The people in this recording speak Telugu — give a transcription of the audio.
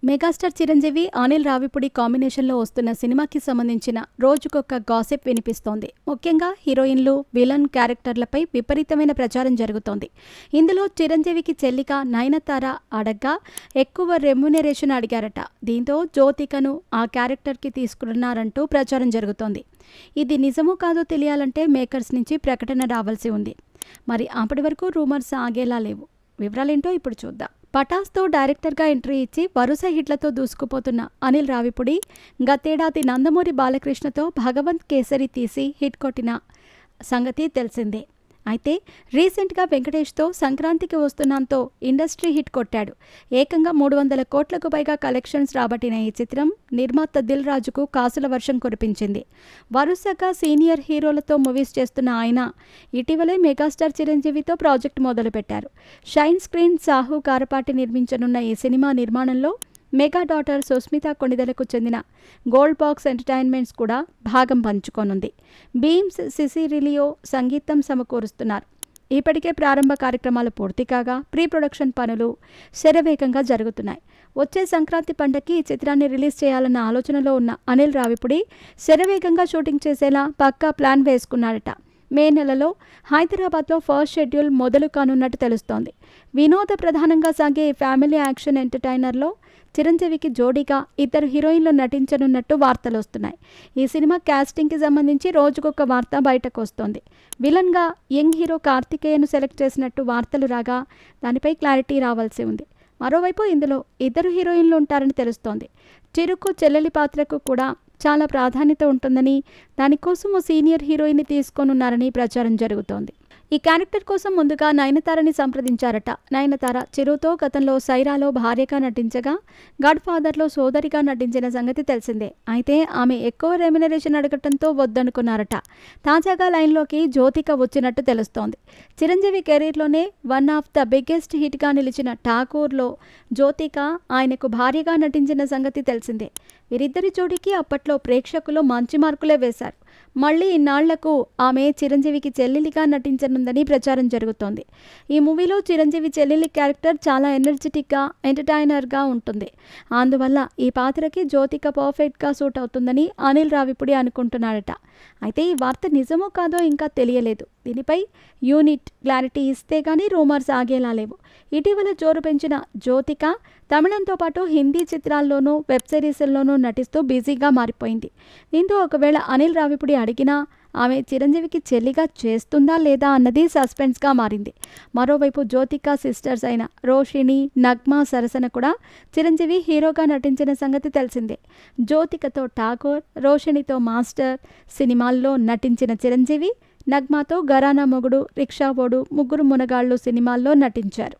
మెగాస్టార్ చిరంజీవి, అనిల్ రావిపూడి కాంబినేషన్లో వస్తున్న సినిమాకి సంబంధించిన రోజుకొక గాసిప్ వినిపిస్తోంది. ముఖ్యంగా హీరోయిన్లు, విలన్ క్యారెక్టర్లపై విపరీతమైన ప్రచారం జరుగుతోంది. ఇందులో చిరంజీవికి చెల్లిగా నయనతార అడగ్గా ఎక్కువ రెమ్యునరేషన్ అడిగారట. దీంతో జ్యోతికను ఆ క్యారెక్టర్కి తీసుకున్నారంటూ ప్రచారం జరుగుతోంది. ఇది నిజమో కాదో తెలియాలంటే మేకర్స్ నుంచి ప్రకటన రావాల్సి ఉంది. మరి అప్పటి వరకు రూమర్స్ ఆగేలా లేవు. వివరాలేంటో ఇప్పుడు చూద్దాం. పటాస్తో డైరెక్టర్గా ఎంట్రీ ఇచ్చి వరుస హిట్లతో దూసుకుపోతున్న అనిల్ రావిపూడి గతేడాది నందమూరి బాలకృష్ణతో భగవంత్ కేసరి తీసి హిట్ కొట్టిన సంగతి తెలిసిందే. అయితే రీసెంట్గా వెంకటేష్తో సంక్రాంతికి వస్తున్నాంతో ఇండస్ట్రీ హిట్ కొట్టాడు. ఏకంగా 300 కోట్లకు పైగా కలెక్షన్స్ రాబట్టిన ఈ చిత్రం నిర్మాత దిల్ రాజుకు కాసుల వర్షం కురిపించింది. వరుసగా సీనియర్ హీరోలతో మూవీస్ చేస్తున్న ఆయన ఇటీవలే మెగాస్టార్ చిరంజీవితో ప్రాజెక్ట్ మొదలుపెట్టారు. షైన్ స్క్రీన్ సాహు కారపాటి నిర్మించనున్న ఈ సినిమా నిర్మాణంలో మెగా డాటర్ సుస్మితా కొణిదెలకు చెందిన గోల్డ్ బాక్స్ ఎంటర్టైన్మెంట్స్ కూడా భాగం పంచుకోనుంది. బీమ్స్ సిసిరిలియో సంగీతం సమకూరుస్తున్నారు. ఇప్పటికే ప్రారంభ కార్యక్రమాలు పూర్తి కాగా ప్రీ ప్రొడక్షన్ పనులు శరవేగంగా జరుగుతున్నాయి. వచ్చే సంక్రాంతి పండగకి ఈ చిత్రాన్ని రిలీజ్ చేయాలన్న ఆలోచనలో ఉన్న అనిల్ రావిపూడి శరవేగంగా షూటింగ్ చేసేలా పక్కా ప్లాన్ వేసుకున్నాడట. మే నెలలో హైదరాబాద్లో ఫస్ట్ షెడ్యూల్ మొదలు కానున్నట్టు తెలుస్తోంది. వినోద ప్రధానంగా సాగే ఫ్యామిలీ యాక్షన్ ఎంటర్టైనర్లో చిరంజీవికి జోడీగా 2 హీరోయిన్లు నటించనున్నట్టు వార్తలు వస్తున్నాయి. ఈ సినిమా కాస్టింగ్కి సంబంధించి రోజుకొక వార్త బయటకు వస్తోంది. విలన్గా యంగ్ హీరో కార్తికేయను సెలెక్ట్ చేసినట్టు వార్తలు రాగా దానిపై క్లారిటీ రావాల్సి ఉంది. మరోవైపు ఇందులో 2 హీరోయిన్లు ఉంటారని తెలుస్తోంది. చిరుకు చెల్లెలి పాత్రకు కూడా చాలా ప్రాధాన్యత ఉంటుందని, దానికోసం ఓ సీనియర్ హీరోయిన్ని తీసుకోనున్నారని ప్రచారం జరుగుతోంది. ఈ క్యారెక్టర్ కోసం ముందుగా నయనతారని సంప్రదించారట. నయనతార చిరుతో గతంలో సైరాలో భార్యగా నటించగా గాడ్ ఫాదర్లో సోదరిగా నటించిన సంగతి తెలిసిందే. అయితే ఆమె ఎక్కువ రెమ్యునరేషన్ అడగటంతో వద్దనుకున్నారట. తాజాగా లైన్లోకి జ్యోతిక వచ్చినట్టు తెలుస్తోంది. చిరంజీవి కెరీర్లోనే వన్ ఆఫ్ ద బిగ్గెస్ట్ హిట్గా నిలిచిన ఠాకూర్లో జ్యోతిక ఆయనకు భార్యగా నటించిన సంగతి తెలిసిందే. వీరిద్దరి జోడీకి అప్పట్లో ప్రేక్షకులు మంచి మార్కులే వేశారు. మళ్ళీ ఇన్నాళ్లకు ఆమె చిరంజీవికి చెల్లెలిగా నటించనుందని ప్రచారం జరుగుతోంది. ఈ మూవీలో చిరంజీవి చెల్లెలి క్యారెక్టర్ చాలా ఎనర్జెటిక్గా, ఎంటర్టైనర్గా ఉంటుంది. అందువల్ల ఈ పాత్రకి జ్యోతిక పర్ఫెక్ట్గా సూట్ అవుతుందని అనిల్ రావిపూడి అనుకుంటున్నాడట. అయితే ఈ వార్త నిజమో కాదో ఇంకా తెలియలేదు. దీనిపై యూనిట్ క్లారిటీ ఇస్తే కానీ రూమర్స్ ఆగేలా లేవు. ఇటీవల జోరు పెంచిన జ్యోతిక తమిళంతో పాటు హిందీ చిత్రాల్లోనూ, వెబ్ సిరీస్ల్లోనూ నటిస్తూ బిజీగా మారిపోయింది. దీంతో ఒకవేళ అనిల్ రావిపూడి అడిగినా ఆమె చిరంజీవికి చెల్లిగా చేస్తుందా లేదా అన్నది సస్పెన్స్గా మారింది. మరోవైపు జ్యోతిక సిస్టర్స్ అయిన రోషిణి, నగ్మా సరసన కూడా చిరంజీవి హీరోగా నటించిన సంగతి తెలిసిందే. జ్యోతికతో ఠాకూర్, రోషిణితో మాస్టర్ సినిమాల్లో నటించిన చిరంజీవి నగ్మాతో గరానా మొగుడు, రిక్షావోడు, ముగ్గురు మునగాళ్ళు సినిమాల్లో నటించారు.